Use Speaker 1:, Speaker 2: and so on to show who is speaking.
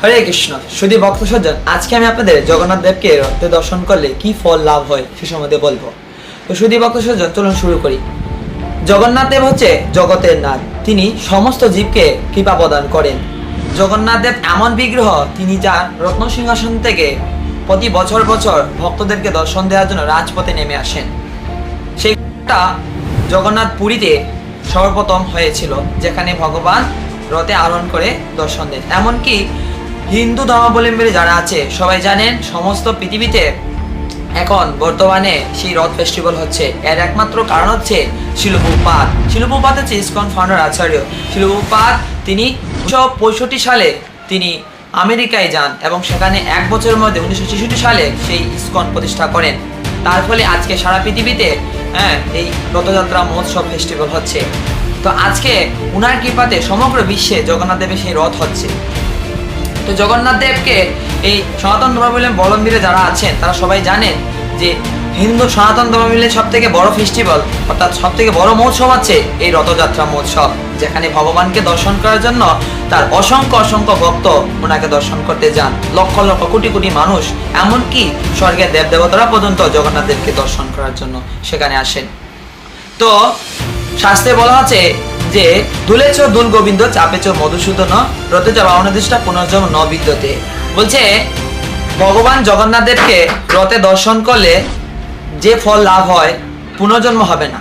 Speaker 1: হরে কৃষ্ণ সুধী ভক্ত সজ্জন, আজকে আমি আপনাদের জগন্নাথ দেবকে রথে দর্শন করলে কি ফল লাভ হয় সে সম্বন্ধে বলবো। তো সুধী ভক্ত সজ্জন, চলুন শুরু করি। জগন্নাথ দেব হচ্ছে জগতের নাথ, তিনি সমস্ত জীবকে কৃপা প্রদান করেন। জগন্নাথ দেব এমন বিগ্রহ, তিনি যার রত্ন সিংহাসন থেকে প্রতি বছর বছর ভক্তদেরকে দর্শন দেওয়ার জন্য রাজপথে নেমে আসেন। সেইটা জগন্নাথ পুরীতে সর্বপ্রথম হয়েছিল, যেখানে ভগবান রথে আরোহণ করে দর্শন দেন। এমনকি হিন্দু ধর্মাবলম্বী যারা আছে সবাই জানেন, সমস্ত পৃথিবীতে এখন বর্তমানে সেই রথ ফেস্টিভ্যাল হচ্ছে। এর একমাত্র কারণ হচ্ছে শিল প্রভুপাদ। শিল প্রভুপাদ হচ্ছে ইসকন ফাউন্ডার আচার্য। শিল প্রভুপাদ তিনি 1965 সালে তিনি আমেরিকায় যান এবং সেখানে এক বছরের মধ্যে 1966 সালে সেই ইসকন প্রতিষ্ঠা করেন। তার ফলে আজকে সারা পৃথিবীতে এই রথযাত্রা মহোৎসব ফেস্টিভ্যাল হচ্ছে। তো আজকে উনার কৃপাতে সমগ্র বিশ্বে জগন্নাথ দেবের সেই রথ হচ্ছে। তো জগন্নাথ দেবকে এই সনাতন ধর্মাবলম্বীরা যারা আছেন তারা সবাই জানেন যে হিন্দু সনাতন ধর্মাবলম্বীর সব থেকে বড় ফেস্টিভ্যাল অর্থাৎ সব থেকে বড় মহোৎসব আছে এই রথযাত্রা মহোৎসব, যেখানে ভগবানকে দর্শন করার জন্য তার অসংখ্য অসংখ্য ভক্ত ওনাকে দর্শন করতে যান। লক্ষ লক্ষ কোটি কোটি মানুষ, এমনকি স্বর্গের দেব দেবতারা পর্যন্ত জগন্নাথ দেবকে দর্শন করার জন্য সেখানে আসেন। তো শাস্ত্রে বলা আছে যে দুলেছ দুল গোবিন্দ চাপেছ মধুসূদন রথেচ বাউনদিষ্টা পুনর্জন্ম ন বিদ্যতে। বলছে ভগবান জগন্নাথ দেবকে রথে দর্শন করলে যে ফল লাভ হয় পুনর্জন্ম হবে না।